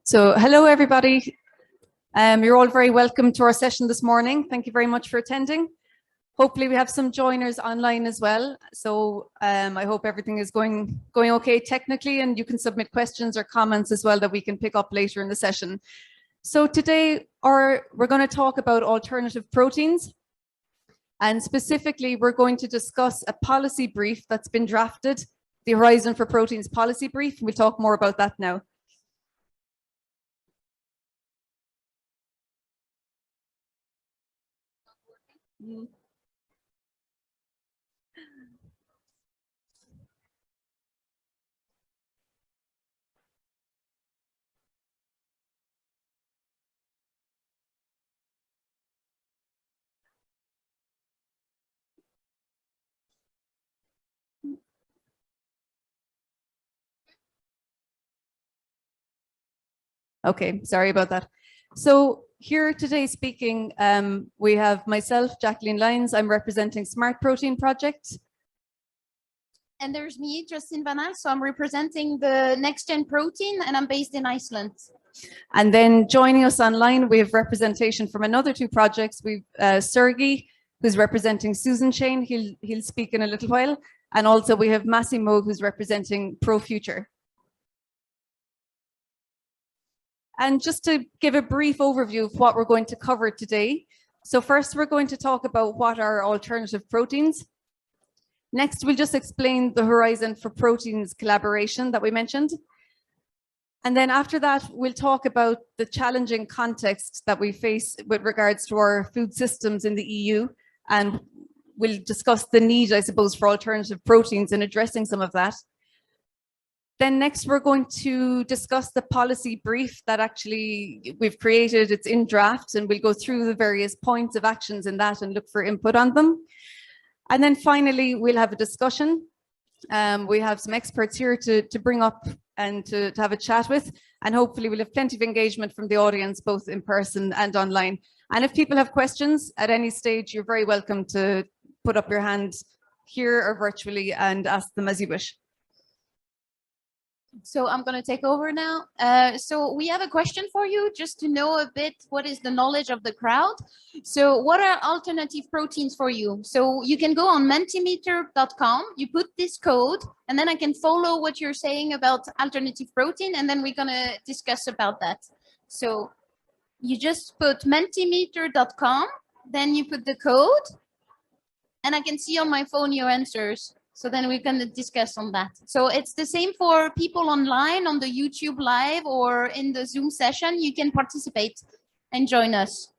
So hello, everybody. You're all very welcome to our session this morning. Thank you very much for attending. Hopefully we have some joiners online as well. So I hope everything is going okay technically, and you can submit questions or comments as well that we can pick up later in the session. So today we're going to talk about alternative proteins. And specifically, we're going to discuss a policy brief that's been drafted, the Horizon4Proteins policy brief. We'll talk more about that now. Okay, sorry about that. So here today speaking, we have myself, Jacqueline Lyons. I'm representing Smart Protein Project. And there's me, Justine Vanhalst. So I'm representing the NextGenProteins, and I'm based in Iceland. And then joining us online, we have representation from another two projects. We've Sergiy, who's representing SUSINCHAIN. He'll speak in a little while. And also we have Massimo, who's representing ProFuture. And just to give a brief overview of what we're going to cover today. So first, we're going to talk about what are alternative proteins. Next, we'll just explain the Horizon4Proteins collaboration that we mentioned. And then after that, we'll talk about the challenging context that we face with regards to our food systems in the EU. And we'll discuss the need, I suppose, for alternative proteins and addressing some of that. Then next, we're going to discuss the policy brief that actually we've created. It's in draft, and we'll go through the various points of actions in that and look for input on them. And then finally, we'll have a discussion. We have some experts here to bring up and to have a chat with, and hopefully we'll have plenty of engagement from the audience, both in person and online. And if people have questions at any stage, you're very welcome to put up your hand here or virtually and ask them as you wish. So I'm going to take over now. So we have a question for you, just to know a bit what is the knowledge of the crowd. So what are alternative proteins for you? So you can go on mentimeter.com, you put this code, and then I can follow what you're saying about alternative protein, and then we're going to discuss about that. So you just put mentimeter.com, then you put the code, and I can see on my phone your answers. So then we're going to discuss on that. So it's the same for people online on the YouTube live or in the Zoom session. You can participate and join us.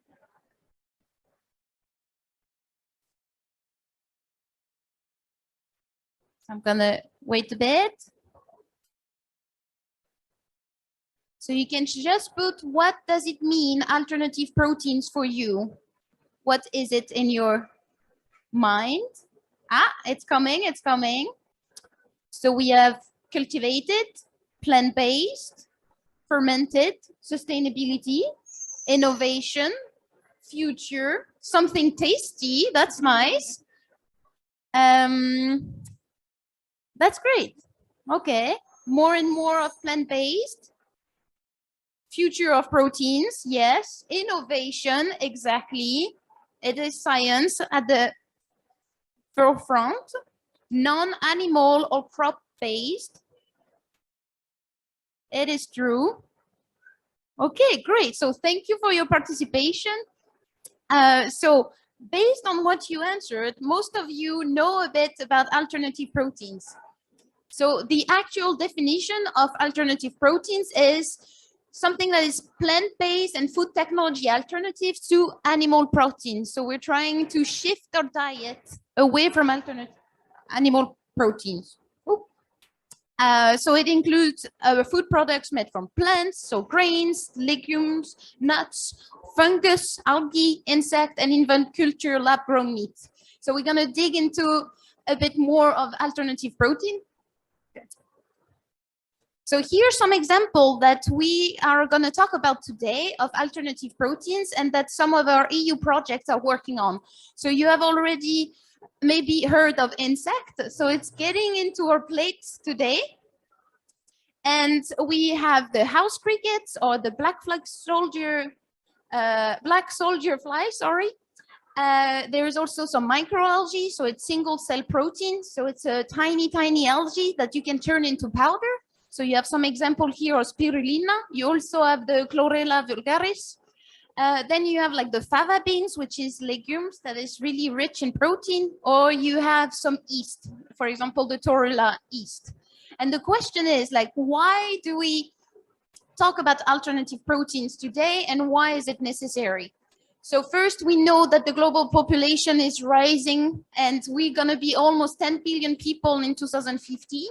So I'm going to wait a bit. So you can just put, what does it mean, alternative proteins for you? What is it in your mind? Ah, it's coming, it's coming. So we have cultivated, plant-based, fermented, sustainability, innovation, future, something tasty, that's nice. That's great. Okay, more and more of plant-based. Future of proteins, yes. Innovation, exactly. It is science at the forefront, non-animal or crop-based. It is true. Okay, great. So thank you for your participation. So based on what you answered, most of you know a bit about alternative proteins. So the actual definition of alternative proteins is something that is plant-based and food technology alternatives to animal proteins. So we're trying to shift our diet away from alternative animal proteins. So it includes food products made from plants, so grains, legumes, nuts, fungus, algae, insect, and even culture lab-grown meat. So we're going to dig into a bit more of alternative protein. So here's some example that we are going to talk about today of alternative proteins and that some of our EU projects are working on. So you have already maybe heard of insect. So it's getting into our plates today. And we have the house crickets or the black soldier fly, sorry. There is also some microalgae, so it's single cell protein. So it's a tiny algae that you can turn into powder. So you have some example here of spirulina. You also have the chlorella vulgaris. Then you have like the fava beans, which is legumes that is really rich in protein, or you have some yeast, for example, the Torula yeast. And the question is like, why do we talk about alternative proteins today and why is it necessary? So first, we know that the global population is rising and we're going to be almost 10 billion people in 2050,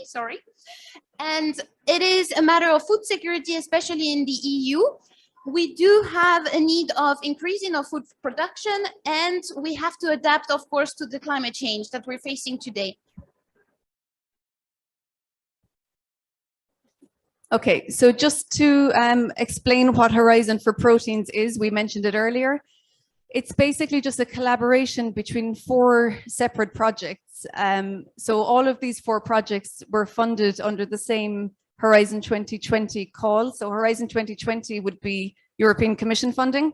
sorry. And it is a matter of food security, especially in the EU. We do have a need of increasing of food production, and we have to adapt, of course, to the climate change that we're facing today. Okay, so just to explain what Horizon4Proteins is, we mentioned it earlier. It's basically just a collaboration between 4 separate projects. So all of these 4 projects were funded under the same Horizon 2020 call. So Horizon 2020 would be European Commission funding.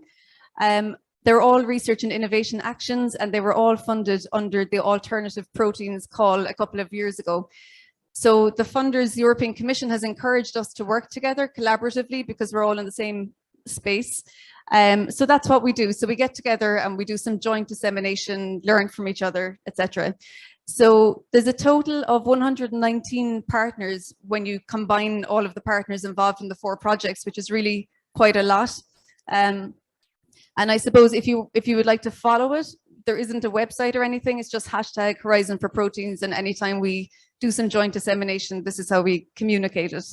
They're all research and innovation actions, and they were all funded under the Alternative Proteins call a couple of years ago. So the funders, the European Commission, has encouraged us to work together collaboratively because we're all in the same space. So that's what we do. So we get together and we do some joint dissemination, learn from each other, etc. So there's a total of 119 partners when you combine all of the partners involved in the 4 projects, which is really quite a lot. And I suppose if you would like to follow it, there isn't a website or anything. It's just hashtag Horizon4Proteins, and anytime we do some joint dissemination, this is how we communicate it.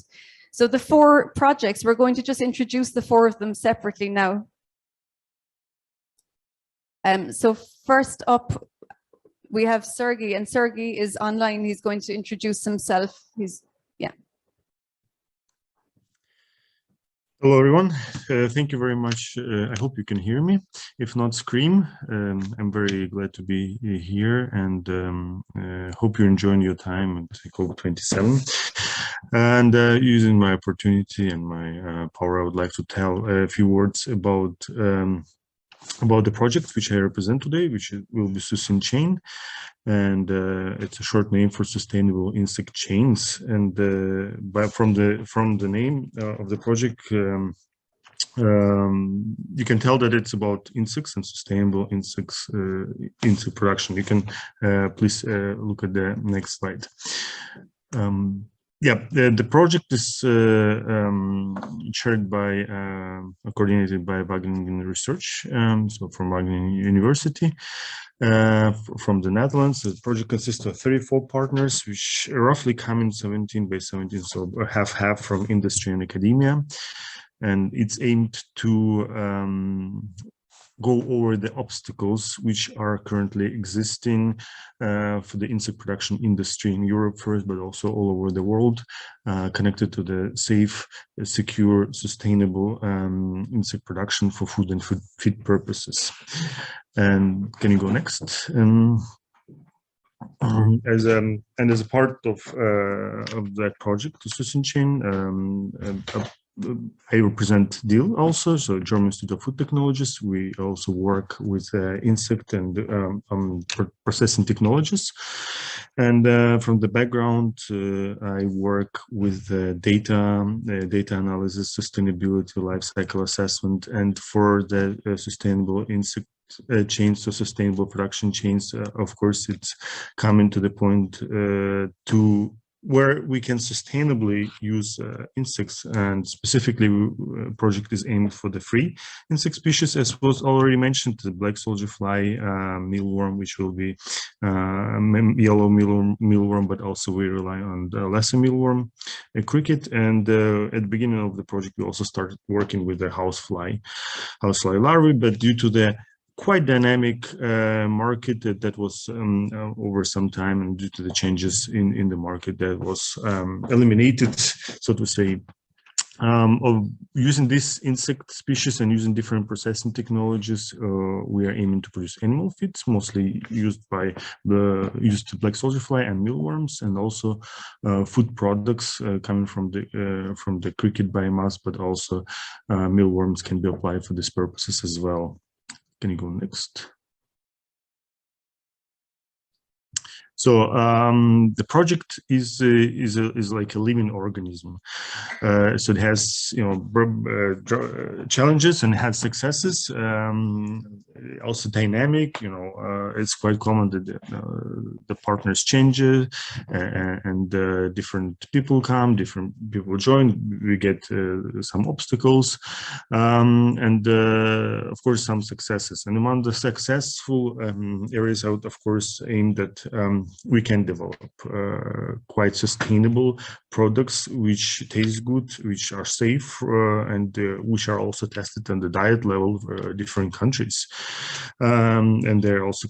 So the 4 projects, we're going to just introduce the 4 of them separately now. So first up, we have Sergiy, and Sergiy is online. He's going to introduce himself. Hello, everyone. Thank you very much. I hope you can hear me. If not, scream. I'm very glad to be here, and hope you're enjoying your time at COP27. And using my opportunity and my power, I would like to tell a few words about the project which I represent today, which will be SUSINCHAIN. And it's a short name for sustainable insect chains. And from the name of the project, you can tell that it's about insects and sustainable insect production. You can please look at the next slide. The project is chaired by, coordinated by Wageningen Research, so from Wageningen University, from the Netherlands. The project consists of 34 partners, which roughly come in 17 by 17, so half from industry and academia. And it's aimed to go over the obstacles which are currently existing for the insect production industry in Europe first, but also all over the world, connected to the safe, secure, sustainable insect production for food and feed purposes. And can you go next? As a part of that project, SUSINCHAIN, I represent DIL also, so German Institute of Food Technologies. We also work with insect and processing technologies. And from the background, I work with data analysis, sustainability, life cycle assessment, and for the sustainable insect chains to sustainable production chains. Of course, it's coming to the point to where we can sustainably use insects, and specifically project is aimed for the free insect species, as was already mentioned, the black soldier fly, mealworm, which will be yellow mealworm, but also we rely on the lesser mealworm, a cricket. And at the beginning of the project, we also started working with the housefly larvae, but due to the quite dynamic market that was over some time, and due to the changes in the market, that was eliminated, so to say, of using this insect species and using different processing technologies, we are aiming to produce animal feeds, mostly used to black soldier fly and mealworms, and also food products coming from the cricket biomass, but also mealworms can be applied for these purposes as well. Can you go next? So the project is like a living organism. So it has challenges and has successes. Also dynamic. It's quite common that the partners change, and different people come, different people join. We get some obstacles, and of course some successes. And among the successful areas, I would of course aim that we can develop quite sustainable products which taste good, which are safe, and which are also tested on the diet level of different countries. And they're also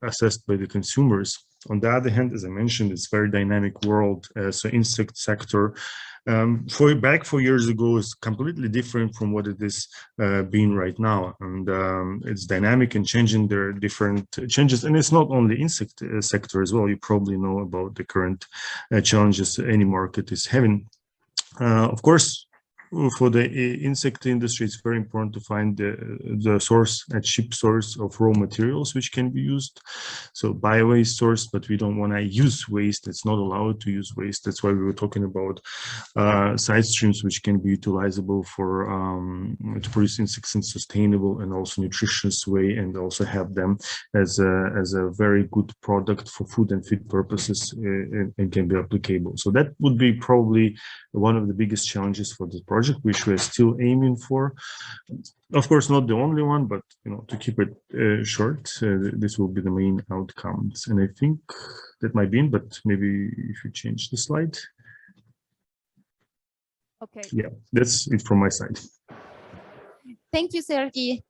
assessed by the consumers. On the other hand, as I mentioned, it's a very dynamic world. So insect sector back 4 years ago is completely different from what it is being right now, and it's dynamic and changing. There are different changes, and it's not only insect sector as well. You probably know about the current challenges any market is having. Of course, for the insect industry, it's very important to find the source, a cheap source of raw materials which can be used. So bio-waste source, but we don't want to use waste. It's not allowed to use waste. That's why we were talking about side streams which can be utilizable for to produce insects in sustainable and also nutritious way, and also have them as a very good product for food and feed purposes, and can be applicable. So that would be probably one of the biggest challenges for this project, which we're still aiming for. Of course, not the only one, but to keep it short, this will be the main outcomes. And I think that might be it, but maybe if you change the slide. Okay. Yeah, that's it from my side. Thank you, Sergiy.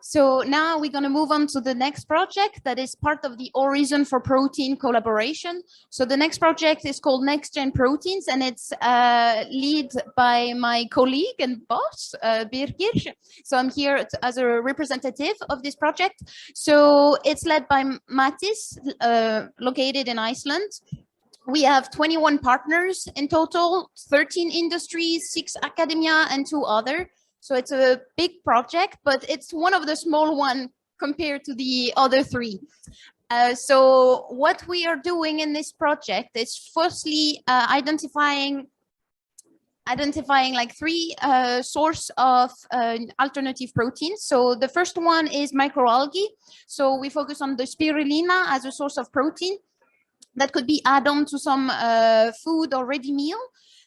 So now we're going to move on to the next project that is part of the Horizon4Proteins collaboration. So the next project is called NextGenProteins, and it's led by my colleague and boss, Birgir. So I'm here as a representative of this project. So it's led by Mattis, located in Iceland. We have 21 partners in total, 13 industries, 6 academia, and 2 other. So it's a big project, but it's one of the small ones compared to the other 3. So what we are doing in this project is firstly identifying like 3 source of alternative proteins. So the first one is microalgae. So we focus on the spirulina as a source of protein that could be added on to some food or ready meal.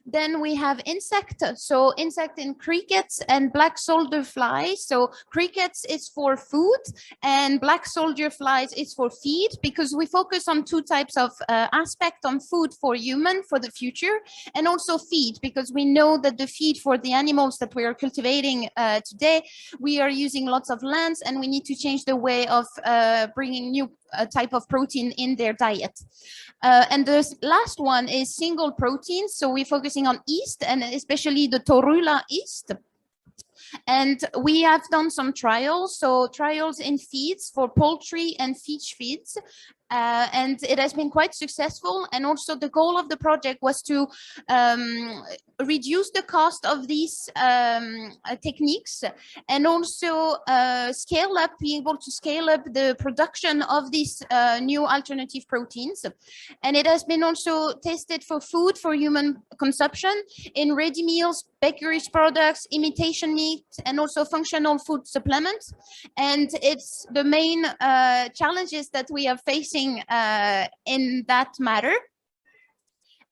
Then we have insect, so insect in crickets and black soldier flies. So crickets is for food and black soldier flies is for feed, because we focus on 2 types of aspect on food for human for the future, and also feed, because we know that the feed for the animals that we are cultivating today, we are using lots of lands, and we need to change the way of bringing new type of protein in their diet. And the last one is single proteins. So we're focusing on yeast, and especially the torula yeast. And we have done some trials, so trials in feeds for poultry and fish feeds. And it has been quite successful. And also the goal of the project was to reduce the cost of these techniques, and also be able to scale up the production of these new alternative proteins. And it has been also tested for food for human consumption in ready meals, bakery products, imitation meat, and also functional food supplements. And it's the main challenges that we are facing in that matter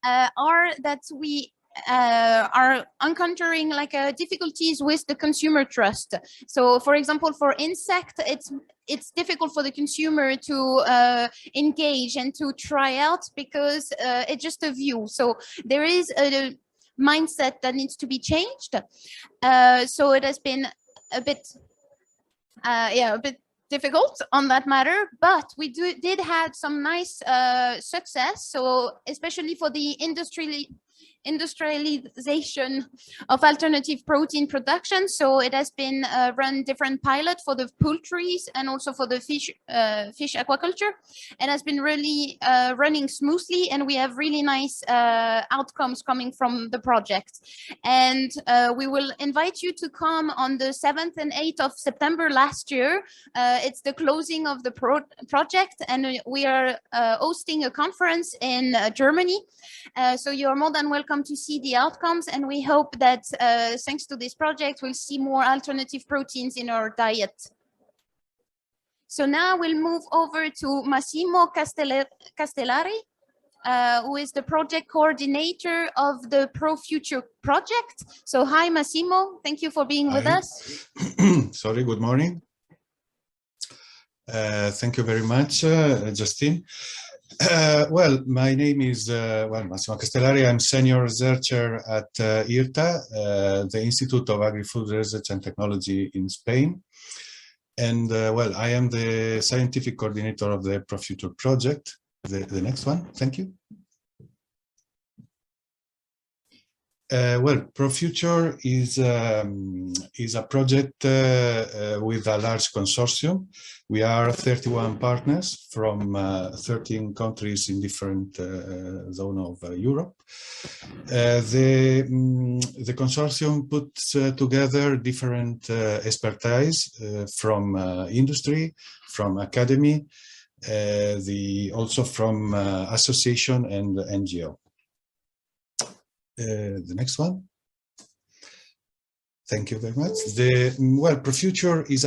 are that we are encountering like difficulties with the consumer trust. So for example, for insect, it's difficult for the consumer to engage and to try out, because it's just a view. So there is a mindset that needs to be changed. So it has been a bit difficult on that matter, but we did have some nice success. So especially for the industrialization of alternative protein production. So it has been run different pilot for the poultries and also for the fish aquaculture, and has been really running smoothly, and we have really nice outcomes coming from the project. And we will invite you to come on the 7th and 8th of September last year. It's the closing of the project, and we are hosting a conference in Germany. So you're more than welcome to see the outcomes, and we hope that thanks to this project, we'll see more alternative proteins in our diet. So now we'll move over to Massimo Castellari, who is the project coordinator of the ProFuture project. So hi, Massimo. Thank you for being with us. Sorry, good morning. Thank you very much, Justine. Well, my name is Massimo Castellari. I'm senior researcher at IRTA, the Institute of Agri-Food Research and Technology in Spain. And well, I am the scientific coordinator of the ProFuture project. The next one, thank you. Well, ProFuture is a project with a large consortium. We are 31 partners from 13 countries in different zones of Europe. The consortium puts together different expertise from industry, from academy, also from association and NGO. The next one. Thank you very much. Well, ProFuture is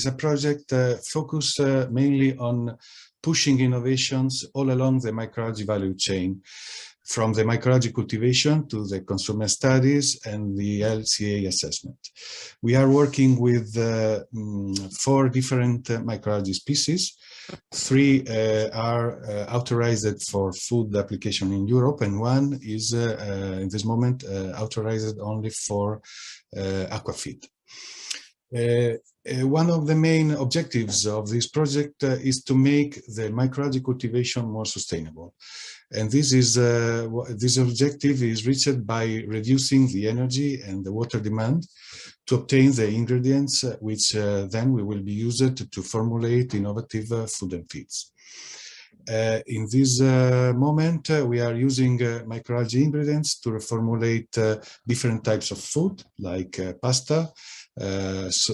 a project focused mainly on pushing innovations all along the microalgae value chain, from the microalgae cultivation to the consumer studies and the LCA assessment. We are working with 4 different microalgae species. 3 are authorized for food application in Europe, and 1 is in this moment authorized only for aquafeed. One of the main objectives of this project is to make the microalgae cultivation more sustainable. And this objective is reached by reducing the energy and the water demand to obtain the ingredients which then will be used to formulate innovative food and feeds. In this moment, we are using microalgae ingredients to reformulate different types of food, like pasta,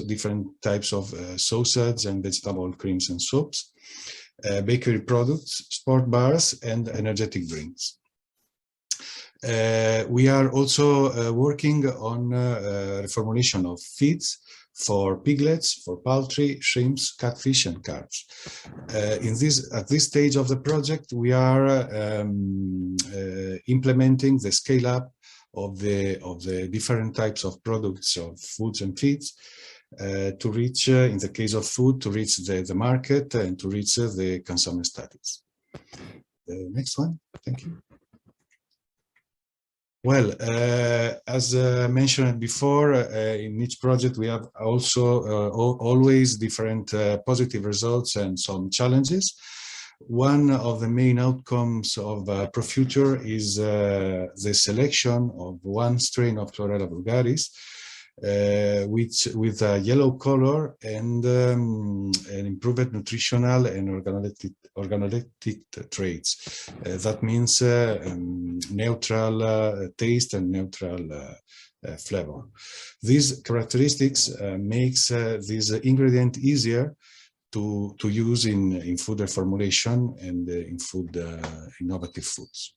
different types of sausages and vegetable creams and soups, bakery products, sport bars, and energetic drinks. We are also working on reformulation of feeds for piglets, for poultry, shrimps, catfish, and carps. At this stage of the project, we are implementing the scale-up of the different types of products of foods and feeds to reach, in the case of food, to reach the market and to reach the consumer studies. The next one, thank you. Well, as mentioned before, in each project we have also always different positive results and some challenges. One of the main outcomes of ProFuture is the selection of one strain of Chlorella vulgaris, which with a yellow color and an improved nutritional and organoleptic traits. That means neutral taste and neutral flavor. These characteristics makes this ingredient easier to use in food reformulation and in food innovative foods.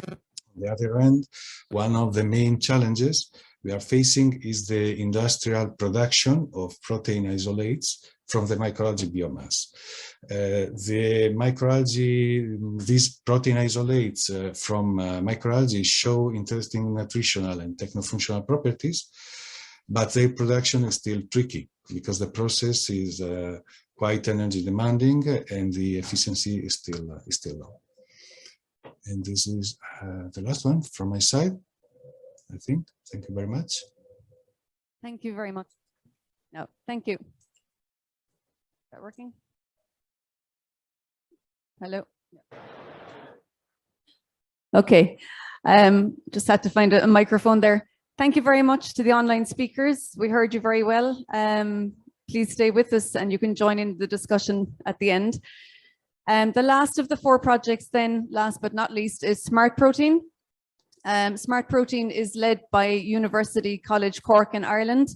On the other hand, one of the main challenges we are facing is the industrial production of protein isolates from the microalgae biomass. These protein isolates from microalgae show interesting nutritional and technofunctional properties, but their production is still tricky because the process is quite energy demanding and the efficiency is still low. And this is the last one from my side, I think. Thank you very much. Thank you very much. No, thank you. Is that working? Hello? Okay. Just had to find a microphone there. Thank you very much to the online speakers. We heard you very well. Please stay with us and you can join in the discussion at the end. The last of the 4 projects then, last but not least, is Smart Protein. Smart Protein is led by University College Cork in Ireland.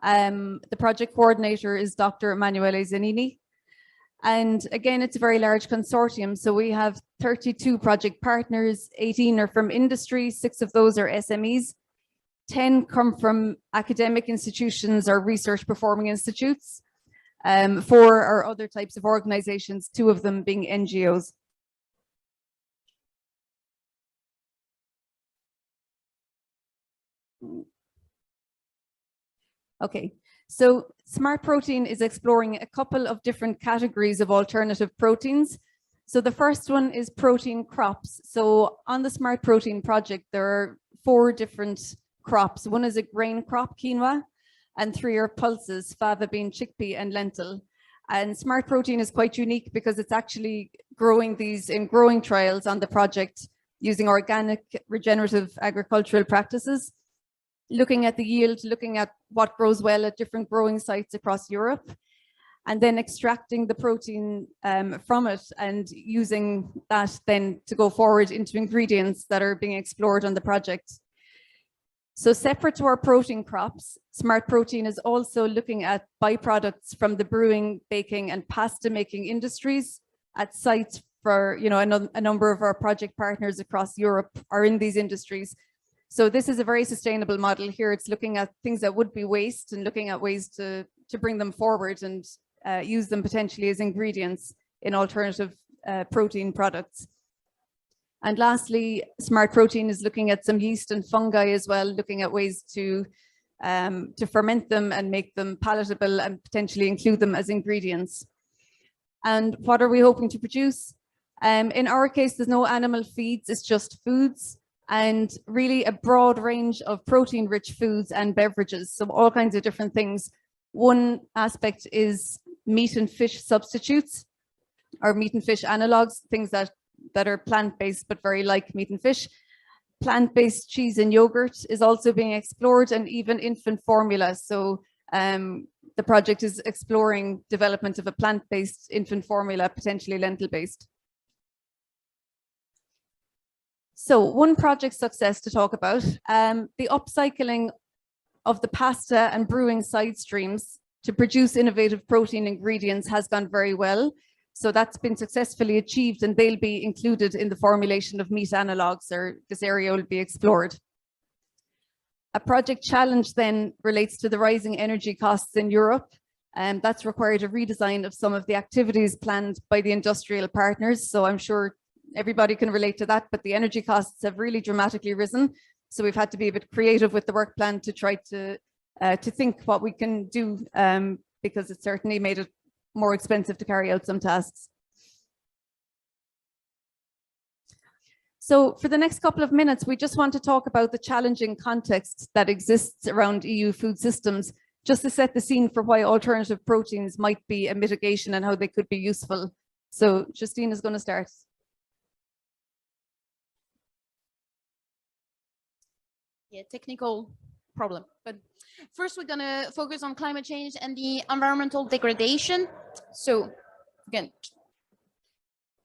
The project coordinator is Dr. Emanuele Zanini. And again, it's a very large consortium. So we have 32 project partners, 18 are from industry, 6 of those are SMEs, 10 come from academic institutions or research performing institutes, 4 are other types of organizations, 2 of them being NGOs. Okay, so Smart Protein is exploring a couple of different categories of alternative proteins. So the first one is protein crops. So on the Smart Protein project, there are 4 different crops. One is a grain crop, quinoa, and 3 are pulses, fava bean, chickpea, and lentil. And Smart Protein is quite unique because it's actually growing these in growing trials on the project using organic regenerative agricultural practices, looking at the yield, looking at what grows well at different growing sites across Europe, and then extracting the protein from it and using that then to go forward into ingredients that are being explored on the project. So separate to our protein crops, Smart Protein is also looking at byproducts from the brewing, baking, and pasta making industries at sites for, you know, a number of our project partners across Europe are in these industries. So this is a very sustainable model here. It's looking at things that would be waste and looking at ways to bring them forward and use them potentially as ingredients in alternative protein products. And lastly, Smart Protein is looking at some yeast and fungi as well, looking at ways to ferment them and make them palatable and potentially include them as ingredients. And what are we hoping to produce? In our case, there's no animal feeds, it's just foods, and really a broad range of protein-rich foods and beverages, so all kinds of different things. One aspect is meat and fish substitutes, or meat and fish analogs, things that are plant-based but very like meat and fish. Plant-based cheese and yogurt is also being explored, and even infant formula. So the project is exploring development of a plant-based infant formula, potentially lentil-based. So one project success to talk about, the upcycling of the pasta and brewing side streams to produce innovative protein ingredients has gone very well. So that's been successfully achieved and they'll be included in the formulation of meat analogs, or this area will be explored. A project challenge then relates to the rising energy costs in Europe, and that's required a redesign of some of the activities planned by the industrial partners. So I'm sure everybody can relate to that, but the energy costs have really dramatically risen. So we've had to be a bit creative with the work plan to try to think what we can do, because it certainly made it more expensive to carry out some tasks. So for the next couple of minutes, we just want to talk about the challenging context that exists around EU food systems, just to set the scene for why alternative proteins might be a mitigation and how they could be useful. So Justine is going to start. Yeah, technical problem. But first, we're going to focus on climate change and the environmental degradation. So again,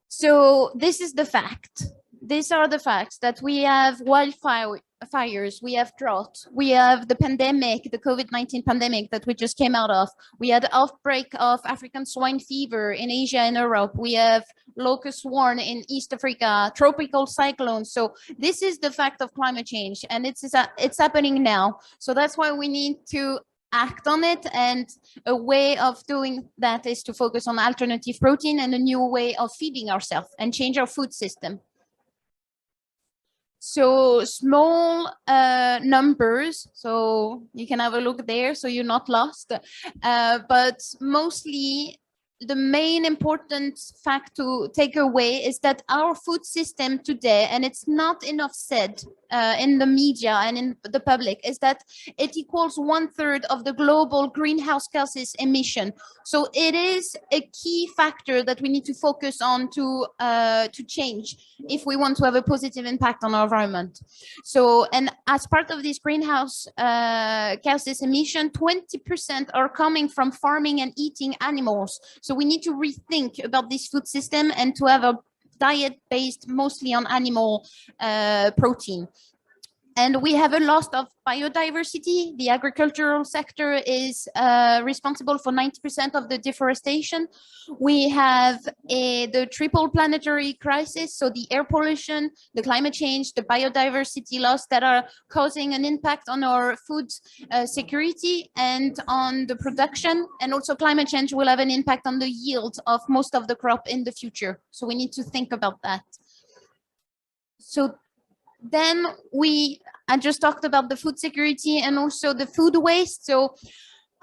so this is the fact. These are the facts that we have wildfires, we have drought, we have the pandemic, the COVID-19 pandemic that we just came out of. We had outbreak of African swine fever in Asia and Europe. We have locust swarm in East Africa, tropical cyclones. So this is the fact of climate change, and it's happening now. So that's why we need to act on it, and a way of doing that is to focus on alternative protein and a new way of feeding ourselves and change our food system. So small numbers, so you can have a look there so you're not lost, but mostly the main important fact to take away is that our food system today, and it's not enough said in the media and in the public, is that it equals 1/3 of the global greenhouse gases emission. So it is a key factor that we need to focus on to change if we want to have a positive impact on our environment. So, and as part of this greenhouse gases emission, 20% are coming from farming and eating animals. So we need to rethink about this food system and to have a diet based mostly on animal protein. And we have a loss of biodiversity. The agricultural sector is responsible for 90% of the deforestation. We have the triple planetary crisis, so the air pollution, the climate change, the biodiversity loss that are causing an impact on our food security and on the production. And also climate change will have an impact on the yield of most of the crop in the future. So we need to think about that. So then I just talked about the food security and also the food waste. So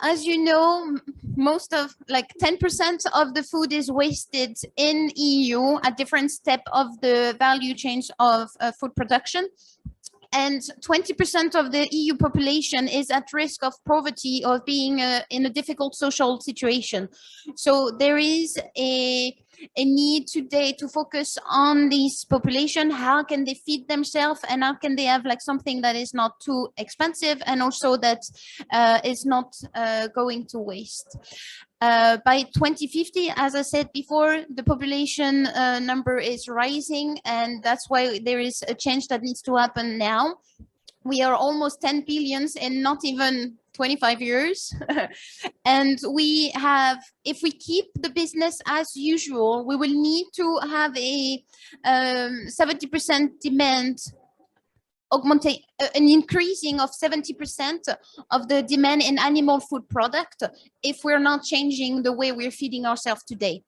as you know, most of like 10% of the food is wasted in EU at different steps of the value chain of food production. And 20% of the EU population is at risk of poverty or being in a difficult social situation. So there is a need today to focus on this population. How can they feed themselves and how can they have like something that is not too expensive and also that is not going to waste. By 2050, as I said before, the population number is rising, and that's why there is a change that needs to happen now. We are almost 10 billion in not even 25 years. And we have, if we keep the business as usual, we will need to have a 70% demand an increasing of 70% of the demand in animal food product if we're not changing the way we're feeding ourselves today.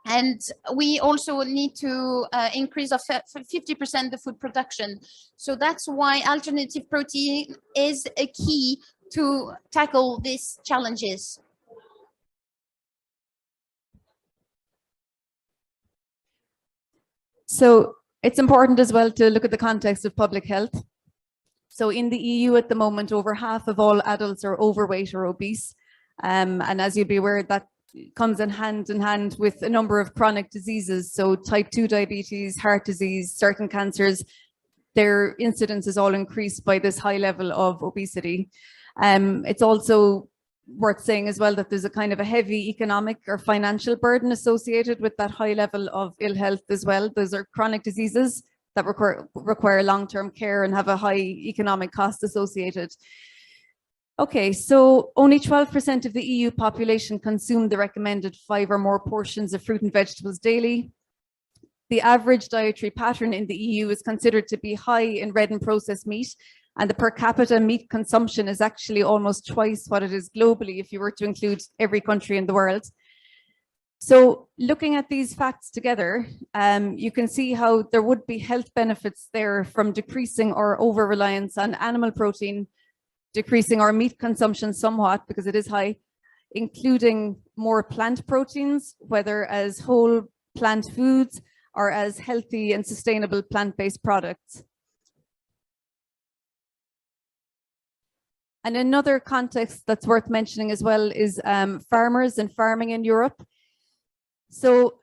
And we also need to increase of 50% the food production. So that's why alternative protein is a key to tackle these challenges. So it's important as well to look at the context of public health. So in the EU at the moment, over half of all adults are overweight or obese. And as you'll be aware, that comes in hand with a number of chronic diseases. So type 2 diabetes, heart disease, certain cancers, their incidence is all increased by this high level of obesity. It's also worth saying as well that there's a kind of a heavy economic or financial burden associated with that high level of ill health as well. Those are chronic diseases that require long-term care and have a high economic cost associated. Okay, so only 12% of the EU population consume the recommended 5 or more portions of fruit and vegetables daily. The average dietary pattern in the EU is considered to be high in red and processed meat, and the per capita meat consumption is actually almost twice what it is globally if you were to include every country in the world. So looking at these facts together, you can see how there would be health benefits there from decreasing our over-reliance on animal protein, decreasing our meat consumption somewhat because it is high, including more plant proteins, whether as whole plant foods or as healthy and sustainable plant-based products. And another context that's worth mentioning as well is farmers and farming in Europe. So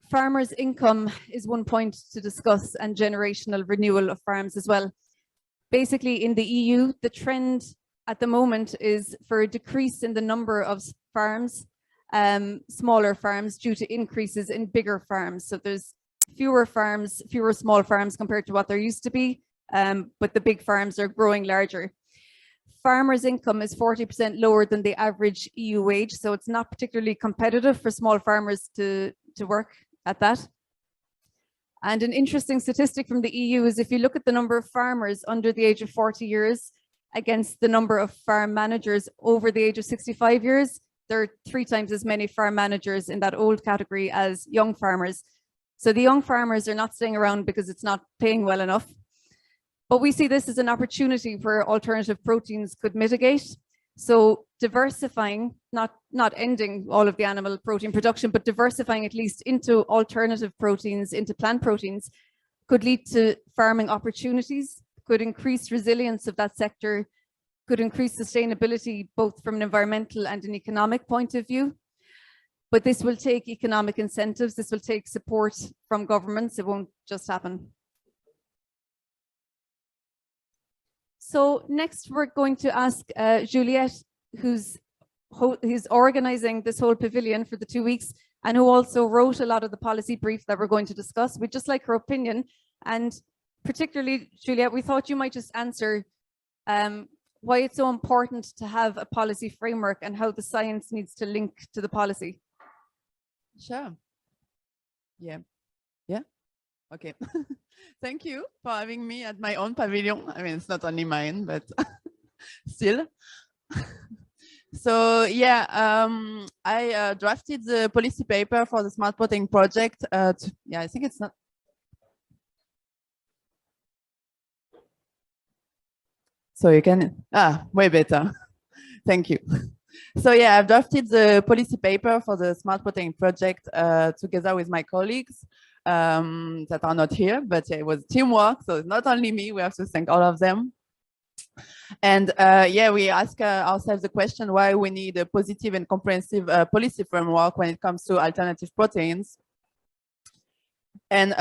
farmers' income is one point to discuss, and generational renewal of farms as well. Basically, in the EU, the trend at the moment is for a decrease in the number of farms, smaller farms, due to increases in bigger farms. So there's fewer farms, fewer small farms compared to what there used to be, but the big farms are growing larger. Farmers' income is 40% lower than the average EU wage, so it's not particularly competitive for small farmers to work at that. And an interesting statistic from the EU is if you look at the number of farmers under the age of 40 years against the number of farm managers over the age of 65 years, there are 3 times as many farm managers in that old category as young farmers. So the young farmers are not staying around because it's not paying well enough. But we see this as an opportunity where alternative proteins could mitigate. So diversifying, not ending all of the animal protein production, but diversifying at least into alternative proteins, into plant proteins, could lead to farming opportunities, could increase resilience of that sector, could increase sustainability, both from an environmental and an economic point of view. But this will take economic incentives. This will take support from governments. It won't just happen. So next, we're going to ask Juliette, who's organizing this whole pavilion for the 2 weeks, and who also wrote a lot of the policy brief that we're going to discuss. We'd just like her opinion. And particularly, Juliette, we thought you might just answer why it's so important to have a policy framework and how the science needs to link to the policy. Sure. Yeah. Okay. Thank you for having me at my own pavilion. I mean, it's not only mine, but still. So yeah, I drafted the policy paper for the smart protein project. Yeah, I think it's not. So you can, way better. Thank you. So yeah, I've drafted the policy paper for the smart protein project together with my colleagues that are not here, but yeah, it was teamwork. So it's not only me, we have to thank all of them. And yeah, we ask ourselves the question why we need a positive and comprehensive policy framework when it comes to alternative proteins. And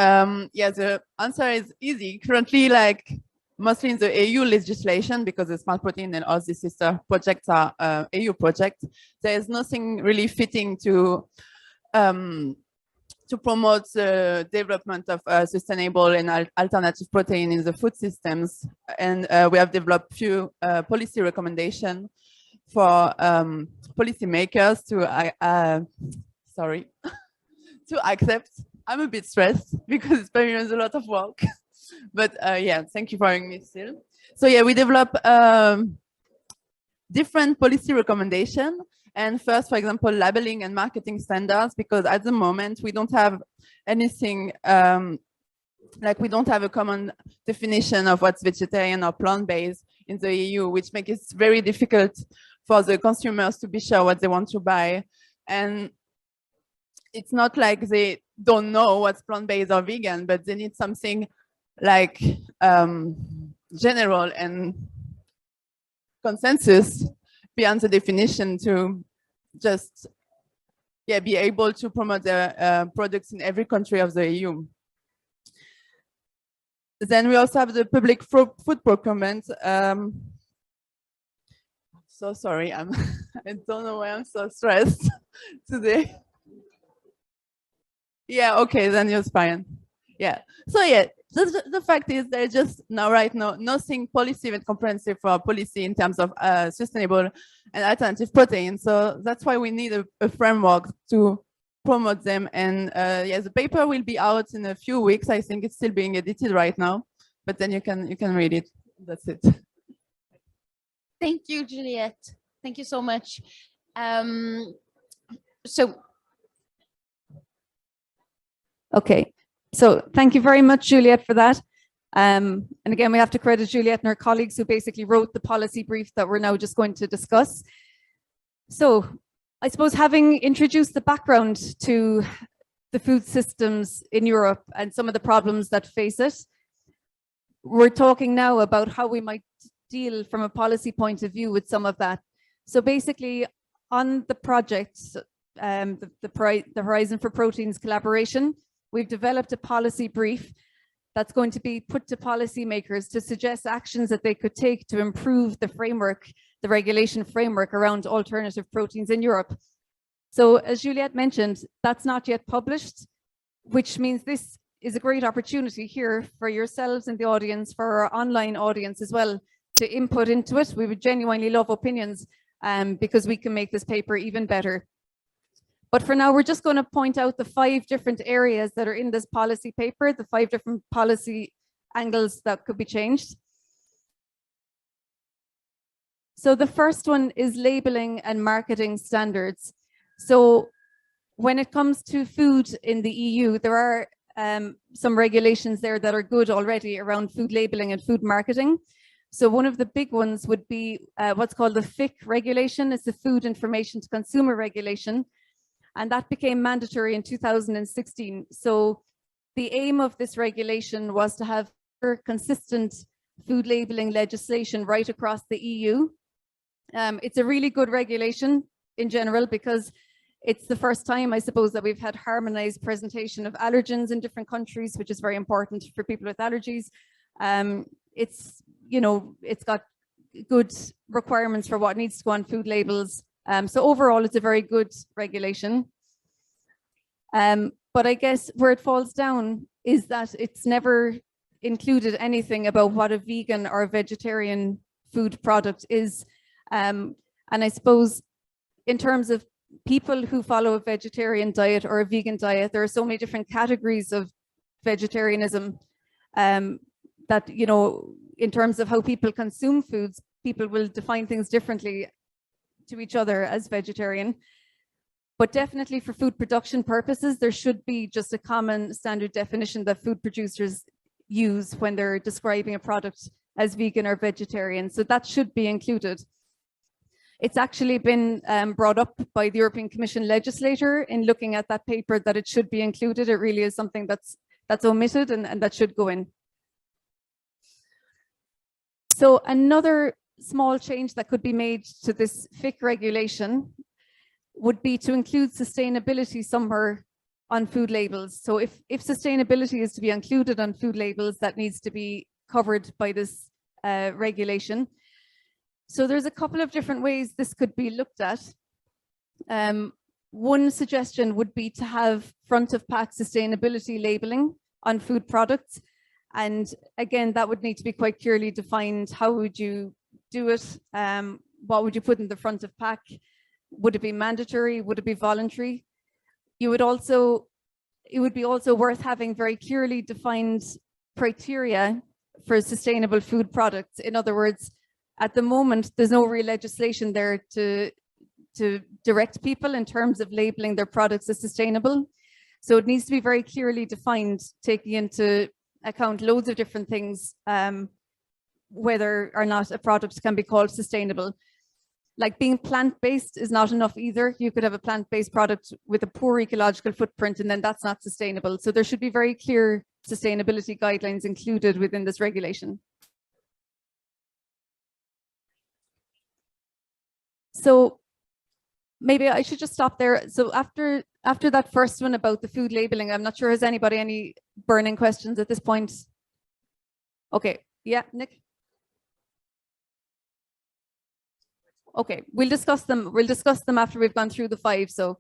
yeah, the answer is easy. Currently, like mostly in the EU legislation, because the smart protein and all the sister projects are EU projects, there is nothing really fitting to promote the development of sustainable and alternative protein in the food systems. And we have developed few policy recommendations for policymakers to, sorry, to accept. I'm a bit stressed because it's very a lot of work. But yeah, thank you for having me still. So yeah, we develop different policy recommendations. And first, for example, labeling and marketing standards, because at the moment we don't have anything, like we don't have a common definition of what's vegetarian or plant-based in the EU, which makes it very difficult for the consumers to be sure what they want to buy. And it's not like they don't know what's plant-based or vegan, but they need something like general and consensus beyond the definition to just be able to promote their products in every country of the EU. Then we also have the public food procurement. So sorry, I don't know why I'm so stressed today. Yeah, okay, then you're fine. Yeah, so yeah, the fact is there's just right now nothing policy and comprehensive for policy in terms of sustainable and alternative proteins. So that's why we need a framework to promote them. And yeah, the paper will be out in a few weeks. I think it's still being edited right now, but then you can read it. That's it. Thank you, Juliette. Thank you so much. So. Okay. So thank you very much, Juliette, for that. And again, we have to credit Juliette and her colleagues who basically wrote the policy brief that we're now just going to discuss. So I suppose having introduced the background to the food systems in Europe and some of the problems that face it, we're talking now about how we might deal from a policy point of view with some of that. So basically on the project, the Horizon4Proteins collaboration, we've developed a policy brief that's going to be put to policymakers to suggest actions that they could take to improve the framework, the regulation framework around alternative proteins in Europe. So as Juliette mentioned, that's not yet published, which means this is a great opportunity here for yourselves in the audience, for our online audience as well, to input into it. We would genuinely love opinions because we can make this paper even better. But for now, we're just going to point out the 5 different areas that are in this policy paper, the 5 different policy angles that could be changed. So the first one is labeling and marketing standards. So when it comes to food in the EU, there are some regulations there that are good already around food labeling and food marketing. So one of the big ones would be what's called the FIC regulation. It's the Food Information to Consumer Regulation. And that became mandatory in 2016. So the aim of this regulation was to have consistent food labeling legislation right across the EU. It's a really good regulation in general because it's the first time, I suppose, that we've had harmonized presentation of allergens in different countries, which is very important for people with allergies. It's, you know, it's got good requirements for what needs to go on food labels. So overall, it's a very good regulation. But I guess where it falls down is that it's never included anything about what a vegan or vegetarian food product is. And I suppose in terms of people who follow a vegetarian diet or a vegan diet, there are so many different categories of vegetarianism that, you know, in terms of how people consume foods, people will define things differently to each other as vegetarian. But definitely for food production purposes, there should be just a common standard definition that food producers use when they're describing a product as vegan or vegetarian. So that should be included. It's actually been brought up by the European Commission legislator in looking at that paper that it should be included. It really is something that's omitted and that should go in. So another small change that could be made to this FIC regulation would be to include sustainability somewhere on food labels. So if sustainability is to be included on food labels, that needs to be covered by this regulation. So there's a couple of different ways this could be looked at. One suggestion would be to have front of pack sustainability labeling on food products. And again, that would need to be quite clearly defined. How would you do it? What would you put in the front of pack? Would it be mandatory? Would it be voluntary? It would be also worth having very clearly defined criteria for sustainable food products. In other words, at the moment, there's no real legislation there to direct people in terms of labeling their products as sustainable. So it needs to be very clearly defined, taking into account loads of different things, whether or not a product can be called sustainable. Like being plant-based is not enough either. You could have a plant-based product with a poor ecological footprint and then that's not sustainable. So there should be very clear sustainability guidelines included within this regulation. So maybe I should just stop there. So after that first one about the food labeling, I'm not sure, has anybody any burning questions at this point? Okay, yeah, Nick? Okay, we'll discuss them. We'll discuss them after we've gone through the 5. So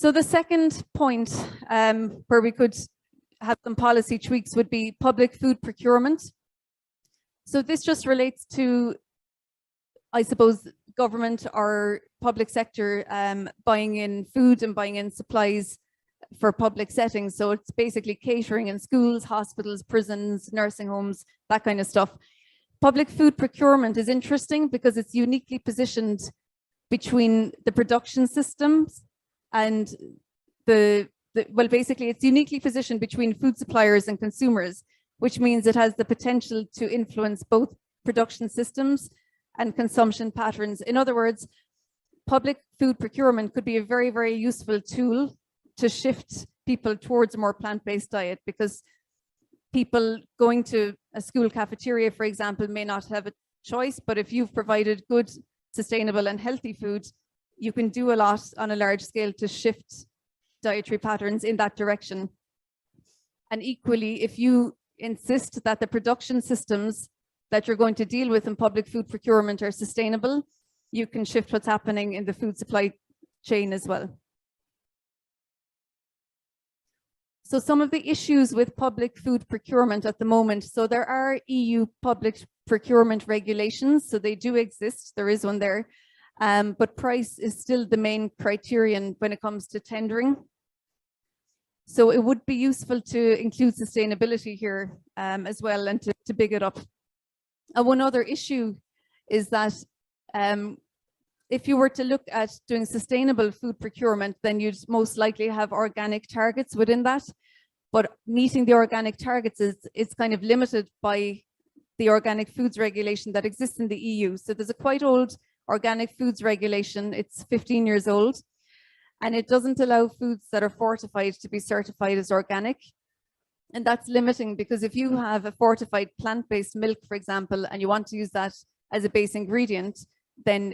the second point where we could have some policy tweaks would be public food procurement. So this just relates to, I suppose, government or public sector buying in food and buying in supplies for public settings. So it's basically catering in schools, hospitals, prisons, nursing homes, that kind of stuff. Public food procurement is interesting because it's uniquely positioned between the production systems and well, basically it's uniquely positioned between food suppliers and consumers, which means it has the potential to influence both production systems and consumption patterns. In other words, public food procurement could be a very, very useful tool to shift people towards a more plant-based diet, because people going to a school cafeteria, for example, may not have a choice, but if you've provided good, sustainable and healthy food, you can do a lot on a large scale to shift dietary patterns in that direction. And equally, if you insist that the production systems that you're going to deal with in public food procurement are sustainable, you can shift what's happening in the food supply chain as well. So some of the issues with public food procurement at the moment, so there are EU public procurement regulations, so they do exist, there is one there, but price is still the main criterion when it comes to tendering. So it would be useful to include sustainability here as well, and to big it up. And one other issue is that if you were to look at doing sustainable food procurement, then you'd most likely have organic targets within that. But meeting the organic targets is kind of limited by the organic foods regulation that exists in the EU. So there's a quite old organic foods regulation. It's 15 years old, and it doesn't allow foods that are fortified to be certified as organic. And that's limiting, because if you have a fortified plant-based milk, for example, and you want to use that as a base ingredient, then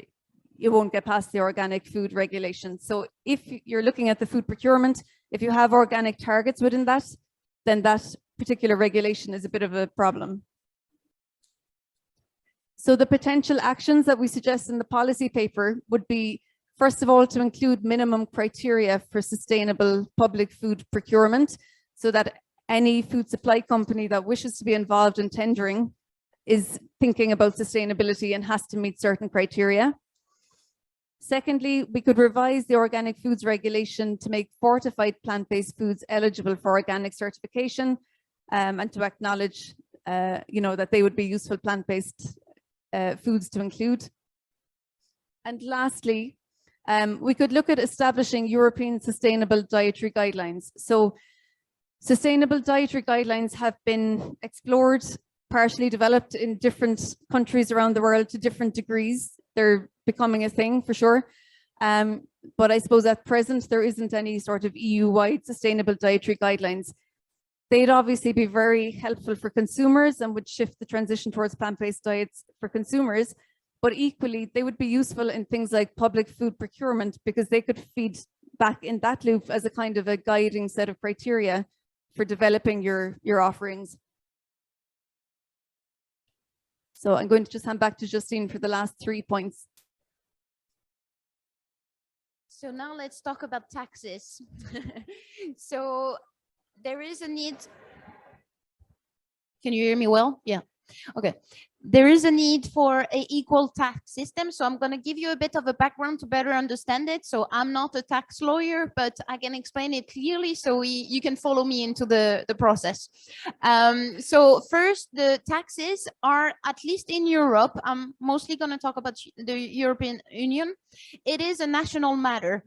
you won't get past the organic food regulation. So if you're looking at the food procurement, if you have organic targets within that, then that particular regulation is a bit of a problem. So the potential actions that we suggest in the policy paper would be, first of all, to include minimum criteria for sustainable public food procurement, so that any food supply company that wishes to be involved in tendering is thinking about sustainability and has to meet certain criteria. Secondly, we could revise the organic foods regulation to make fortified plant-based foods eligible for organic certification, and to acknowledge, that they would be useful plant-based foods to include. And lastly, we could look at establishing European sustainable dietary guidelines. So sustainable dietary guidelines have been explored, partially developed in different countries around the world to different degrees. They're becoming a thing for sure. But I suppose at present, there isn't any sort of EU-wide sustainable dietary guidelines. They'd obviously be very helpful for consumers and would shift the transition towards plant-based diets for consumers. But equally, they would be useful in things like public food procurement, because they could feed back in that loop as a kind of a guiding set of criteria for developing your offerings. So I'm going to just hand back to Justine for the last 3 points. So now let's talk about taxes. So there is a need. Can you hear me well? Yeah. Okay. There is a need for an equal tax system. So I'm going to give you a bit of a background to better understand it. So I'm not a tax lawyer, but I can explain it clearly so you can follow me into the process. So first, the taxes are, at least in Europe, I'm mostly going to talk about the European Union. It is a national matter.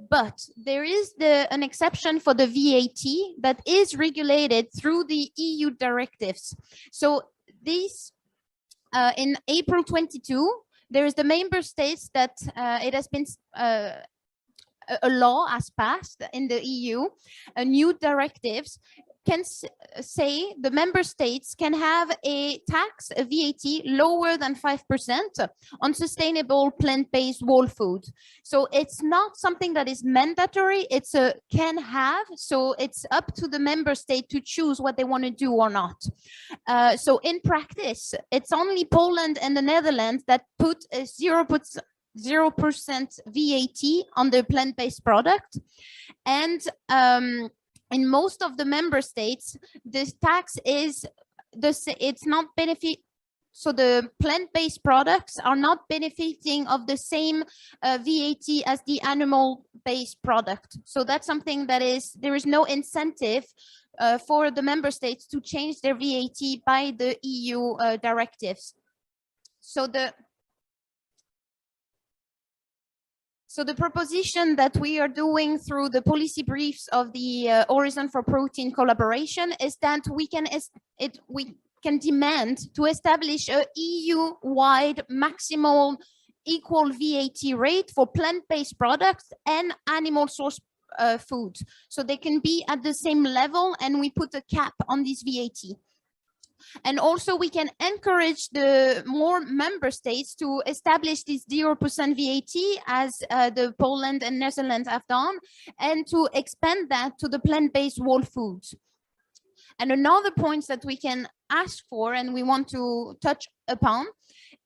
But there is an exception for the VAT that is regulated through the EU directives. So these, in April 22, there is the member states that it has been a law has passed in the EU, new directives can say the member states can have a tax, a VAT lower than 5% on sustainable plant-based whole food. So it's not something that is mandatory, it's a can have, so it's up to the member state to choose what they want to do or not. So in practice, it's only Poland and the Netherlands that put a 0% VAT on the plant-based product. And in most of the member states, this tax is it's not benefit. So the plant-based products are not benefiting of the same VAT as the animal-based product. So that's something that there is no incentive for the member states to change their VAT by the EU directives. So the proposition that we are doing through the policy briefs of the Horizon4Proteins collaboration is that we can demand to establish a EU-wide maximal equal VAT rate for plant-based products and animal source food. So they can be at the same level, and we put a cap on this VAT. And also we can encourage the more member states to establish this 0% VAT as the Poland and Netherlands have done, and to expand that to the plant-based whole foods. And another point that we can ask for and we want to touch upon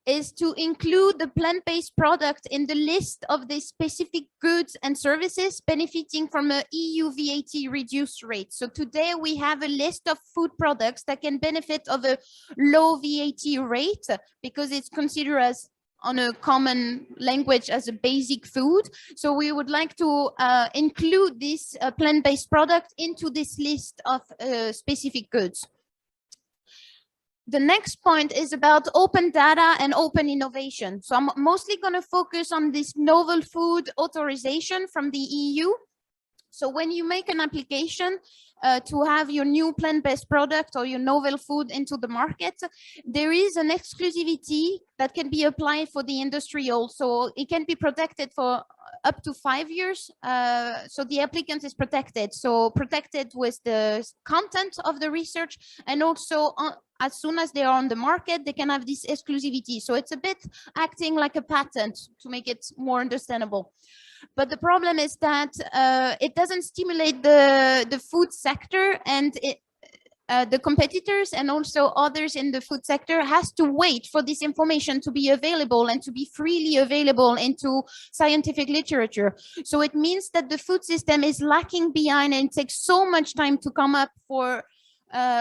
is to include the plant-based product in the list of the specific goods and services benefiting from a EU VAT reduced rate. So today we have a list of food products that can benefit of a low VAT rate because it's considered as, on a common language, as a basic food. So we would like to include this plant-based product into this list of specific goods. The next point is about open data and open innovation. So I'm mostly going to focus on this novel food authorization from the EU. So when you make an application to have your new plant-based product or your novel food into the market, there is an exclusivity that can be applied for the industry also. It can be protected for up to 5 years. So the applicant is protected. So protected with the content of the research, and also as soon as they are on the market, they can have this exclusivity. So it's a bit acting like a patent to make it more understandable. But the problem is that it doesn't stimulate the food sector, and the competitors and also others in the food sector has to wait for this information to be available and to be freely available into scientific literature. So it means that the food system is lacking behind, and it takes so much time to come up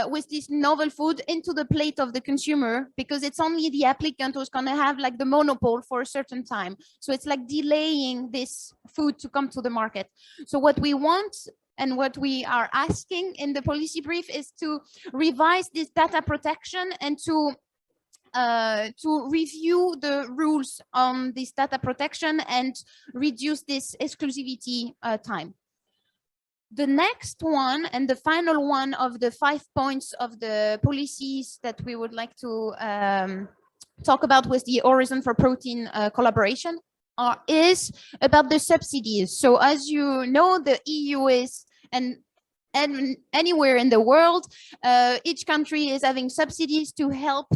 with this novel food into the plate of the consumer, because it's only the applicant who's going to have like the monopoly for a certain time. So it's like delaying this food to come to the market. So what we want and what we are asking in the policy brief is to revise this data protection and to review the rules on this data protection and reduce this exclusivity time. The next one and the final one of the 5 points of the policies that we would like to talk about with the Horizon4Proteins collaboration is about the subsidies. So as you know, the EU is, and anywhere in the world, each country is having subsidies to help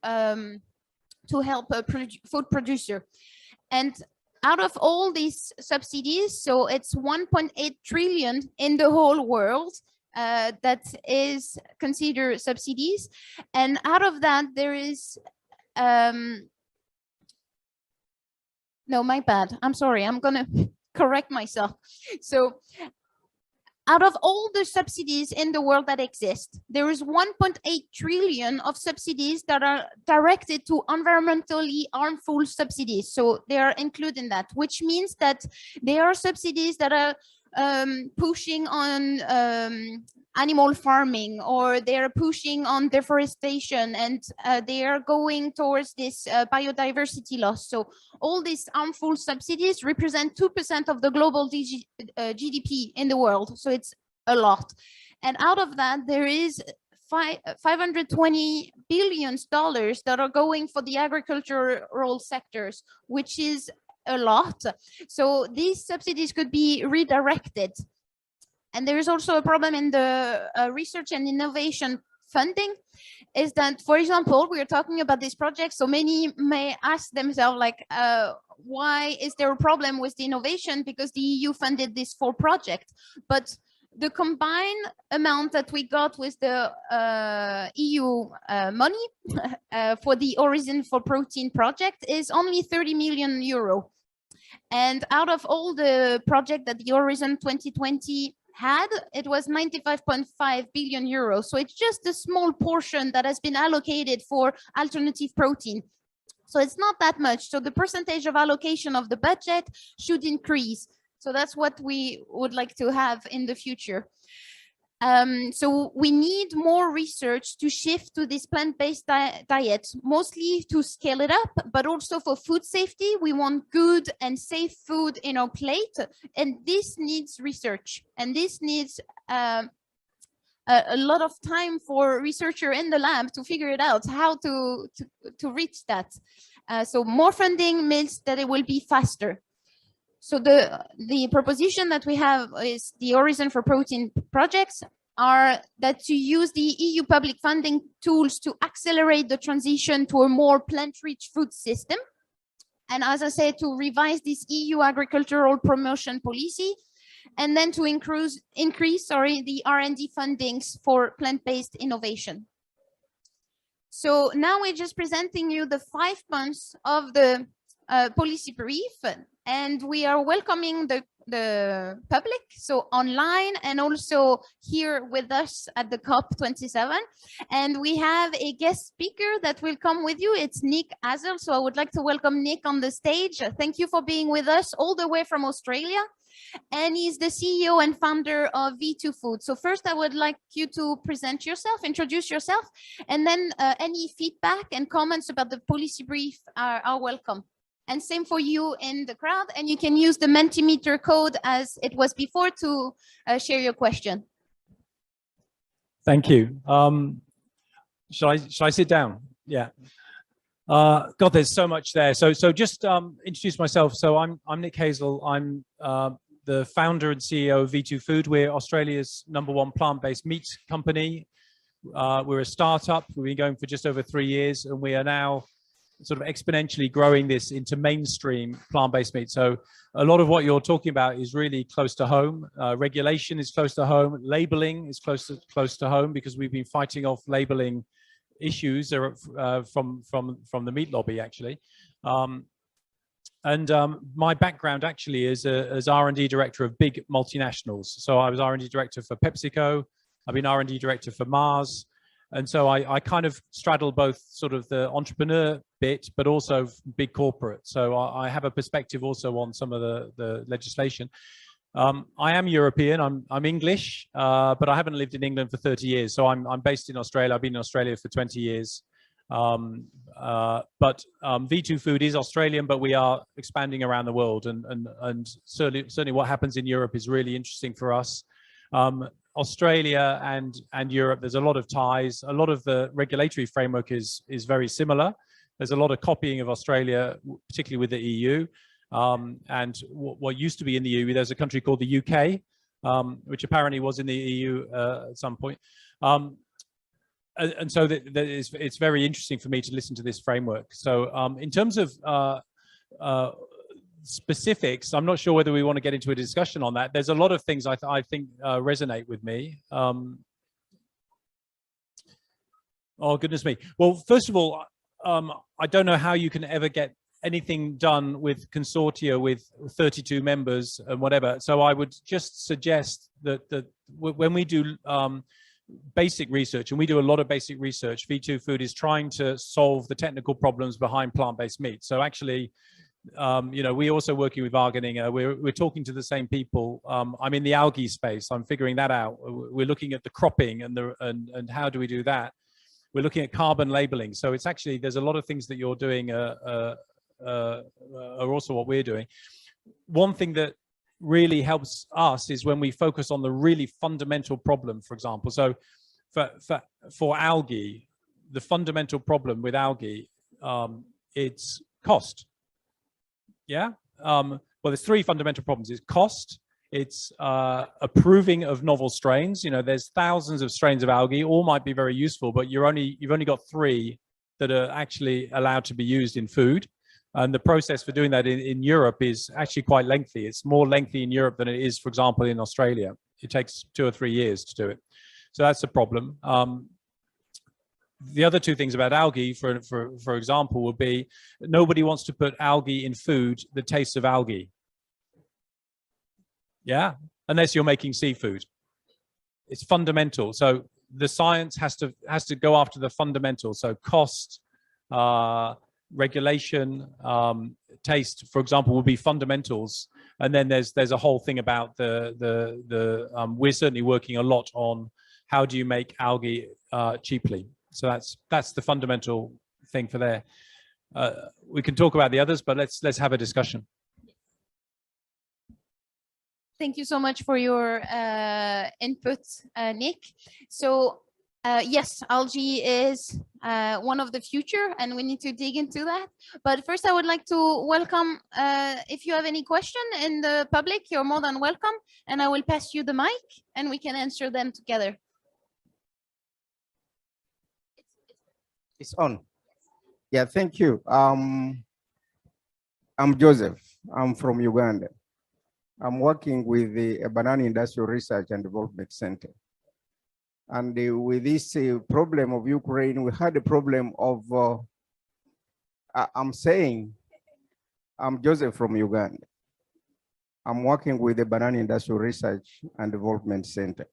a food producer. And out of all these subsidies, so it's 1.8 trillion in the whole world that is considered subsidies. And out of that, there is, no, my bad. I'm sorry, I'm gonna correct myself. So out of all the subsidies in the world that exist, there is 1.8 trillion of subsidies that are directed to environmentally harmful subsidies. So they are included in that, which means that there are subsidies that are pushing on animal farming, or they are pushing on deforestation, and they are going towards this biodiversity loss. So all these harmful subsidies represent 2% of the global GDP in the world. So it's a lot. And out of that, there is $520 billion that are going for the agricultural sectors, which is a lot. So these subsidies could be redirected. And there is also a problem in the research and innovation funding, is that, for example, we are talking about this project, so many may ask themselves, like, why is there a problem with the innovation? Because the EU funded this 4 project, but the combined amount that we got with the EU money for the Horizon4Proteins project is only 30 million euro. And out of all the project that the Horizon 2020 had, it was 95.5 billion euros. So it's just a small portion that has been allocated for alternative protein. So it's not that much. So the percentage of allocation of the budget should increase. So that's what we would like to have in the future. So we need more research to shift to this plant-based diet, mostly to scale it up, but also for food safety. We want good and safe food in our plate, and this needs research, and this needs a lot of time for researcher in the lab to figure it out, how to reach that. So more funding means that it will be faster. So the proposition that we have is the Horizon4Proteins projects are that to use the EU public funding tools to accelerate the transition to a more plant-rich food system. And as I said, to revise this EU agricultural promotion policy, and then to increase the R&D fundings for plant-based innovation. So now we're just presenting you the 5 points of the policy brief, and we are welcoming the public, so online and also here with us at the COP27. And we have a guest speaker that will come with you. It's Nick Hazel. So I would like to welcome Nick on the stage. Thank you for being with us all the way from Australia. And he's the CEO and founder of V2 Food. So first I would like you to present yourself, introduce yourself, and then any feedback and comments about the policy brief are welcome. And same for you in the crowd. And you can use the Mentimeter code as it was before to share your question. Thank you. Shall I sit down? Yeah. God, there's so much there. So just introduce myself. So I'm Nick Hazel. I'm the founder and CEO of V2 Food. We're Australia's #1 plant-based meat company. We're a startup. We've been going for just over 3 years, and we are now sort of exponentially growing this into mainstream plant-based meat. So a lot of what you're talking about is really close to home. Regulation is close to home. Labeling is close to home, because we've been fighting off labeling issues from the meat lobby, actually. My background actually is as R&D director of big multinationals. So I was R&D director for PepsiCo. I've been R&D director for Mars. And so I kind of straddle both sort of the entrepreneur bit, but also big corporate. So I have a perspective also on some of the legislation. I am European, I'm English, but I haven't lived in England for 30 years. So I'm based in Australia. I've been in Australia for 20 years. V2 Food is Australian, but we are expanding around the world. And certainly what happens in Europe is really interesting for us. Australia and Europe, there's a lot of ties. A lot of the regulatory framework is very similar. There's a lot of copying of Australia, particularly with the EU. And what used to be in the EU, there's a country called the UK, which apparently was in the EU at some point. And so it's very interesting for me to listen to this framework. So in terms of specifics, I'm not sure whether we want to get into a discussion on that. There's a lot of things I think resonate with me. Oh, goodness me. Well, first of all, I don't know how you can ever get anything done with consortia with 32 members and whatever. So I would just suggest that when we do basic research, and we do a lot of basic research, V2 Food is trying to solve the technical problems behind plant-based meat. So actually, you know, we're also working with Wageningen. We're talking to the same people. I'm in the algae space. I'm figuring that out. We're looking at the cropping and how do we do that. We're looking at carbon labeling. So it's actually, there's a lot of things that you're doing are also what we're doing. One thing that really helps us is when we focus on the really fundamental problem, for example. So for algae, the fundamental problem with algae, it's cost. Yeah. Well, there's 3 fundamental problems. It's cost. It's approving of novel strains. You know, there's thousands of strains of algae. All might be very useful, but you've only got 3 that are actually allowed to be used in food. And the process for doing that in Europe is actually quite lengthy. It's more lengthy in Europe than it is, for example, in Australia. It takes 2 or 3 years to do it. So that's a problem. The other 2 things about algae, for example, would be nobody wants to put algae in food that tastes of algae. Yeah, unless you're making seafood. It's fundamental. So the science has to go after the fundamentals. So cost, regulation, taste, for example, will be fundamentals. And then there's a whole thing about we're certainly working a lot on how do you make algae cheaply. So that's the fundamental thing for there. We can talk about the others, but let's have a discussion. Thank you so much for your input, Nick. So yes, algae is one of the future, and we need to dig into that. But first, I would like to welcome, if you have any question in the public, you're more than welcome, and I will pass you the mic, and we can answer them together. It's on. Yeah, thank you. I'm Joseph. I'm from Uganda. I'm working with the Banana Industrial Research and Development Center. And with this problem of Ukraine, we had a problem of, I'm Joseph from Uganda. I'm working with the Banana Industrial Research and Development Center.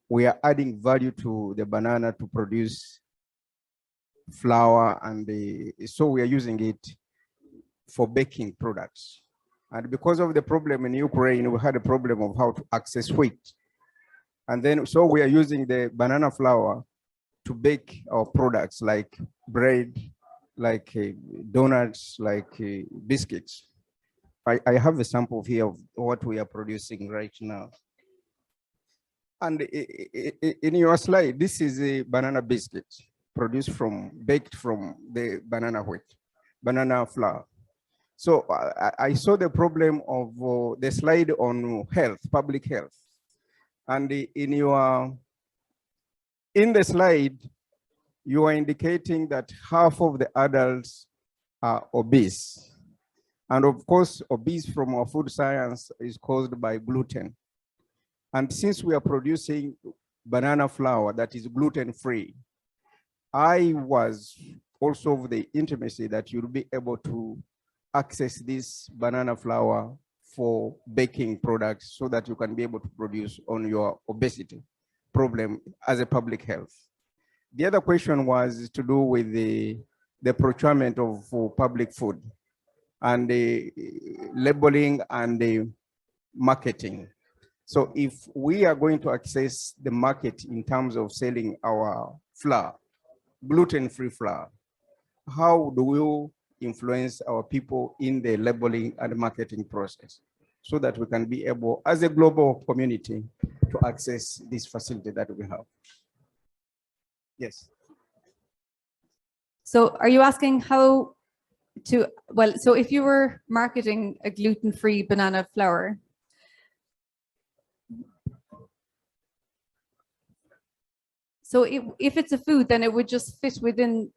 We are adding value to the banana to produce flour, and so we are using it for baking products. And because of the problem in Ukraine, we had a problem of how to access wheat. And then, so we are using the banana flour to bake our products like bread, like donuts, like biscuits. I have a sample here of what we are producing right now. And in your slide, this is a banana biscuit produced baked from the banana wheat, banana flour. So I saw the problem of the slide on health, public health. And in the slide, you are indicating that half of the adults are obese. And of course, obese from our food science is caused by gluten. And since we are producing banana flour that is gluten-free, I was also of the intimacy that you'll be able to access this banana flour for baking products so that you can be able to produce on your obesity problem as a public health. The other question was to do with the procurement of public food and the labeling and the marketing. So if we are going to access the market in terms of selling our flour, gluten-free flour, how do we influence our people in the labeling and marketing process so that we can be able, as a global community, to access this facility that we have? Yes. So are you asking how to, well, so if you were marketing a gluten-free banana flour, so if it's a food, then it would just fit within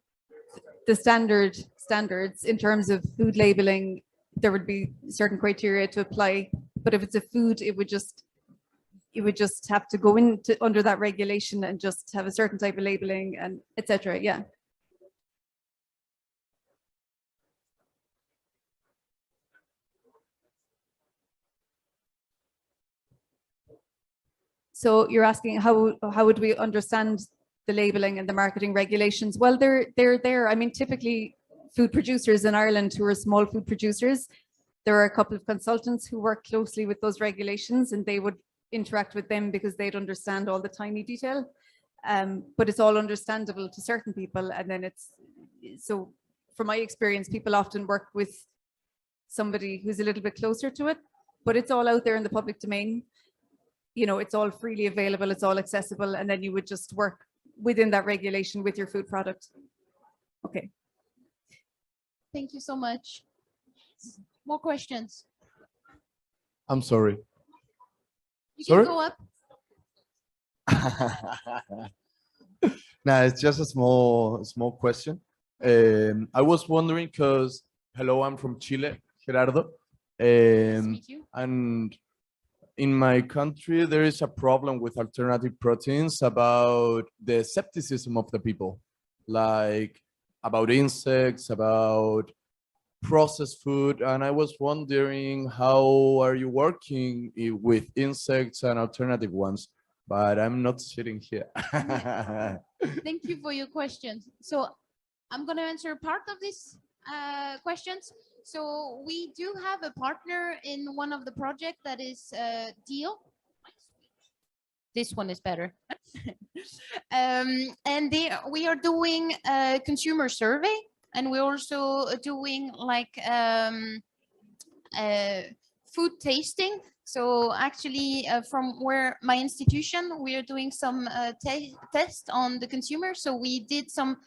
the standards in terms of food labeling. There would be certain criteria to apply, but if it's a food, it would just have to go into under that regulation and just have a certain type of labeling and etc. Yeah. So you're asking how would we understand the labeling and the marketing regulations? Well, they're there. I mean, typically food producers in Ireland who are small food producers, there are a couple of consultants who work closely with those regulations and they would interact with them because they'd understand all the tiny detail. But it's all understandable to certain people. And then so from my experience, people often work with somebody who's a little bit closer to it, but it's all out there in the public domain. You know, it's all freely available, it's all accessible, and then you would just work within that regulation with your food product. Okay. Thank you so much. More questions? I'm sorry. You Sorry? can go up. Nah, it's just a small question. I was wondering because, hello, I'm from Chile, Gerardo. Nice to meet you. And in my country, there is a problem with alternative proteins about the skepticism of the people, like about insects, about processed food. And I was wondering, how are you working with insects and alternative ones? But I'm not sitting here. Thank you for your questions. So I'm going to answer part of these questions. So we do have a partner in one of the projects that is Deal. This one is better. And we are doing a consumer survey, and we're also doing like food tasting. So actually from where my institution, we are doing some tests on the consumer. So we did some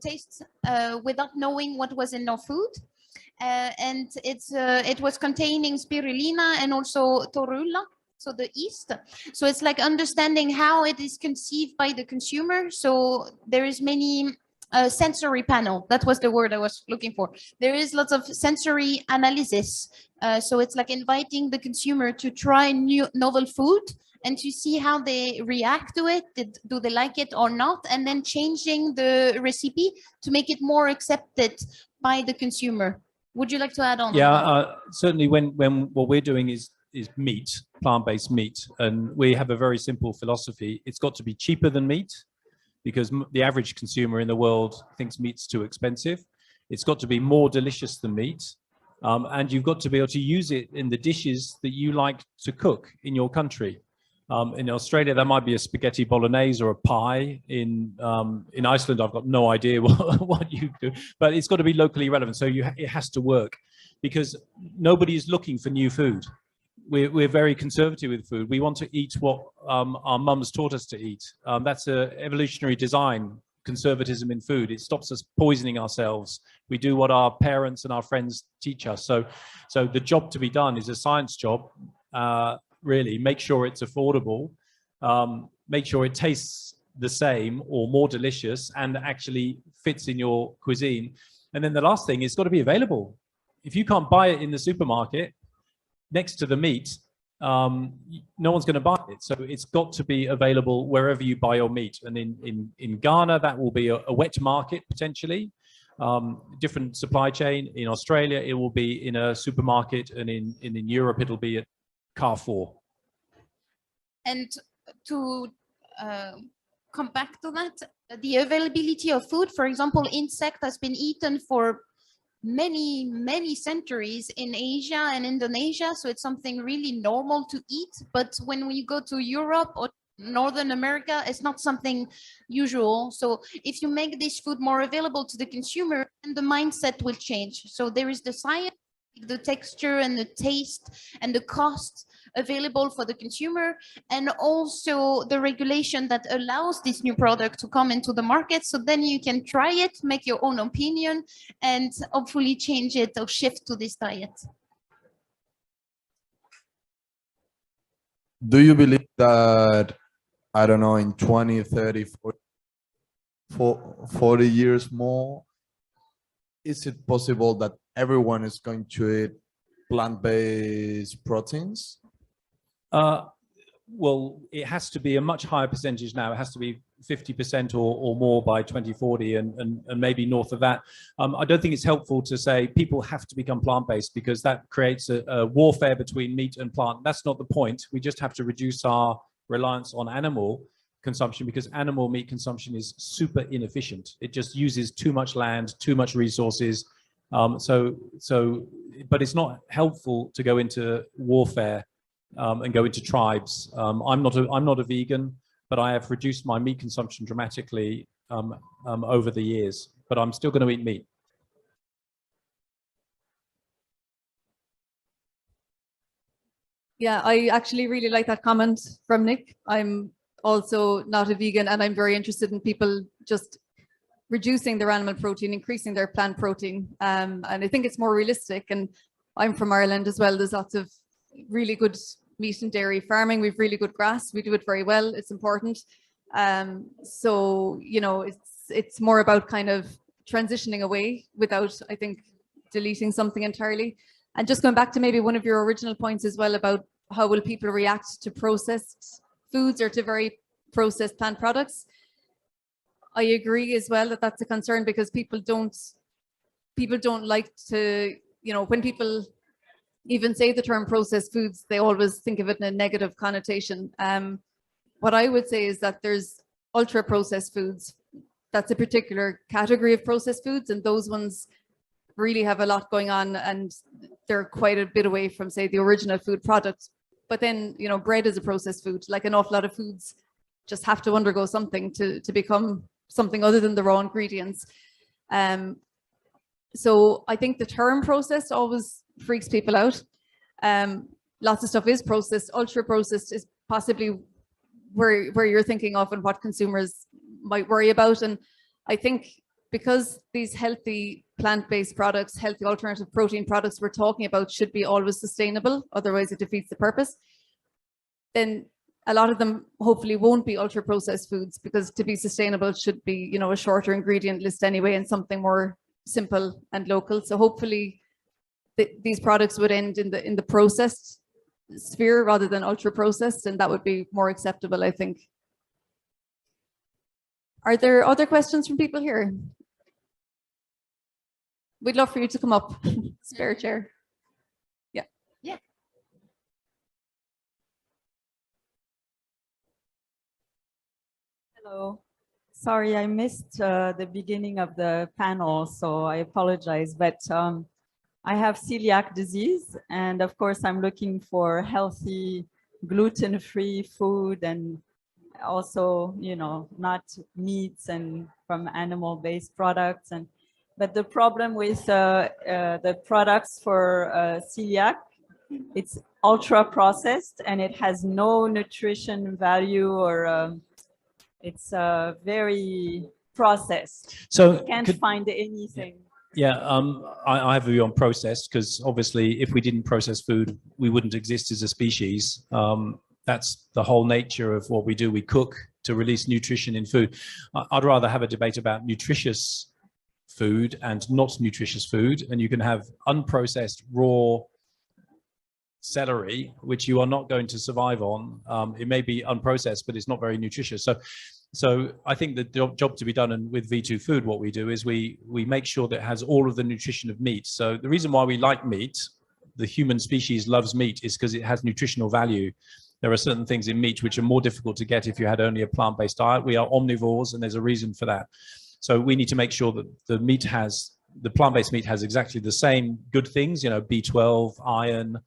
tastes without knowing what was in our food. And it was containing spirulina and also torula, so the yeast. So it's like understanding how it is conceived by the consumer. So there is many sensory panel. That was the word I was looking for. There is lots of sensory analysis. So it's like inviting the consumer to try novel food and to see how they react to it. Do they like it or not? And then changing the recipe to make it more accepted by the consumer. Would you like to add on? Yeah, certainly when what we're doing is meat, plant-based meat. And we have a very simple philosophy. It's got to be cheaper than meat because the average consumer in the world thinks meat's too expensive. It's got to be more delicious than meat. And you've got to be able to use it in the dishes that you like to cook in your country. In Australia, that might be a spaghetti bolognese or a pie. In Iceland, I've got no idea what you do, but it's got to be locally relevant. So it has to work, because nobody is looking for new food. We're very conservative with food. We want to eat what our mums taught us to eat. That's an evolutionary design, conservatism in food. It stops us poisoning ourselves. We do what our parents and our friends teach us. So the job to be done is a science job. Really, make sure it's affordable, make sure it tastes the same or more delicious and actually fits in your cuisine. And then the last thing, it's got to be available. If you can't buy it in the supermarket next to the meat, no one's going to buy it. So it's got to be available wherever you buy your meat. And in Ghana, that will be a wet market potentially, different supply chain. In Australia, it will be in a supermarket, and in Europe, it'll be at Carrefour. And to come back to that, the availability of food, for example, insect has been eaten for many centuries in Asia and Indonesia, so it's something really normal to eat. But when we go to Europe or Northern America, it's not something usual. So if you make this food more available to the consumer, and the mindset will change. So there is the science, the texture and the taste and the cost available for the consumer, and also the regulation that allows this new product to come into the market. So then you can try it, make your own opinion, and hopefully change it or shift to this diet. Do you believe that, I don't know, in 20, 30, 40 years more, is it possible that everyone is going to eat plant-based proteins? Well, it has to be a much higher percentage now. It has to be 50% or more by 2040, and maybe north of that. I don't think it's helpful to say people have to become plant-based, because that creates a warfare between meat and plant. That's not the point. We just have to reduce our reliance on animal consumption, because animal meat consumption is super inefficient. It just uses too much land, too much resources. But it's not helpful to go into warfare and go into tribes. I'm not a vegan, but I have reduced my meat consumption dramatically over the years. But I'm still going to eat meat. Yeah, I actually really like that comment from Nick. I'm also not a vegan, and I'm very interested in people just reducing their animal protein, increasing their plant protein. And I think it's more realistic. And I'm from Ireland as well. There's lots of really good meat and dairy farming. We've really good grass. We do it very well. It's important. So, you know, it's more about kind of transitioning away without, I think, deleting something entirely. And just going back to maybe one of your original points as well about how will people react to processed foods or to very processed plant products. I agree as well that that's a concern, because people don't like to, you know, when people even say the term processed foods, they always think of it in a negative connotation. What I would say is that there's ultra processed foods. That's a particular category of processed foods, and those ones really have a lot going on, and they're quite a bit away from, say, the original food product. But then, you know, bread is a processed food. Like an awful lot of foods just have to undergo something to become something other than the raw ingredients. So I think the term processed always freaks people out. Lots of stuff is processed. Ultra processed is possibly where you're thinking of and what consumers might worry about. And I think because these healthy plant-based products, healthy alternative protein products we're talking about should be always sustainable, otherwise it defeats the purpose, then a lot of them hopefully won't be ultra processed foods, because to be sustainable it should be, you know, a shorter ingredient list anyway, and something more simple and local. So hopefully these products would end in the processed sphere rather than ultra processed, and that would be more acceptable, I think. Are there other questions from people here? We'd love for you to come up. Spare chair. Yeah. Yeah. Hello. Sorry, I missed the beginning of the panel, so I apologize. But I have celiac disease, and of course, I'm looking for healthy gluten-free food and also, you know, not meats and from animal-based products. And but the problem with the products for celiac, it's ultra processed and it has no nutrition value, or it's very processed. So you can't find anything. Yeah, I have a view on processed, because obviously if we didn't process food, we wouldn't exist as a species. That's the whole nature of what we do. We cook to release nutrition in food. I'd rather have a debate about nutritious food and not nutritious food. And you can have unprocessed raw celery, which you are not going to survive on. It may be unprocessed, but it's not very nutritious. So I think the job to be done, and with V2 Food, what we do is we make sure that it has all of the nutrition of meat. So the reason why we like meat, the human species loves meat, is because it has nutritional value. There are certain things in meat which are more difficult to get if you had only a plant-based diet. We are omnivores, and there's a reason for that. So we need to make sure that the plant-based meat has exactly the same good things, you know, B12, iron,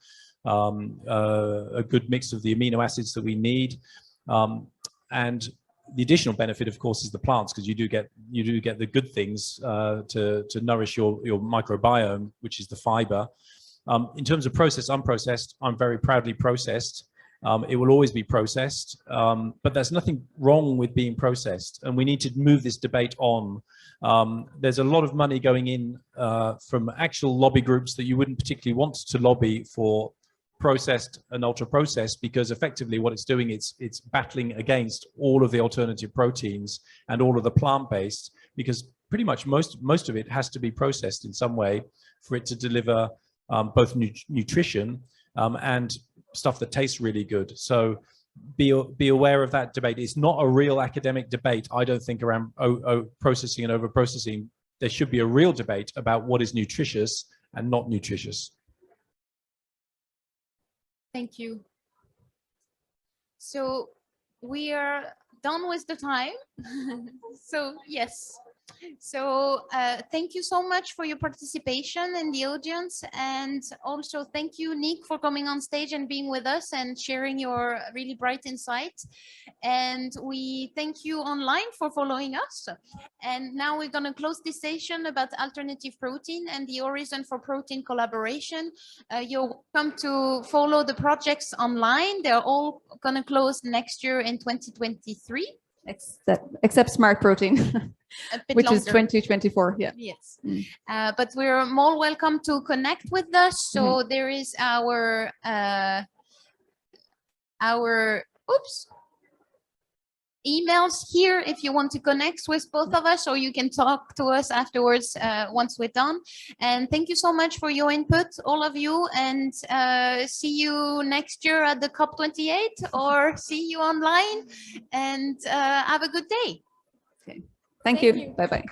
a good mix of the amino acids that we need. And the additional benefit, of course, is the plants, because you do get the good things to nourish your microbiome, which is the fiber. In terms of processed, unprocessed, I'm very proudly processed. It will always be processed, but there's nothing wrong with being processed, and we need to move this debate on. There's a lot of money going in from actual lobby groups that you wouldn't particularly want to lobby for processed and ultra processed, because effectively what it's doing, it's battling against all of the alternative proteins and all of the plant-based, because pretty much most of it has to be processed in some way for it to deliver both nutrition and stuff that tastes really good. So be aware of that debate. It's not a real academic debate, I don't think, around processing and over processing. There should be a real debate about what is nutritious and not nutritious. Thank you. So we are done with the time. So yes. So thank you so much for your participation in the audience, and also thank you, Nick, for coming on stage and being with us and sharing your really bright insights. And we thank you online for following us. And now we're going to close this session about alternative protein and the Horizon4Protein collaboration. You're welcome to follow the projects online. They're all going to close next year in 2023. Except smart protein, which longer. is 2024. Yeah. Yes. But we're more welcome to connect with us. So there is our emails here if you want to connect with both of us, or you can talk to us afterwards once we're done. And thank you so much for your input, all of you, and see you next year at the COP28, or see you online, and have a good day. Okay. Thank you. Bye-bye.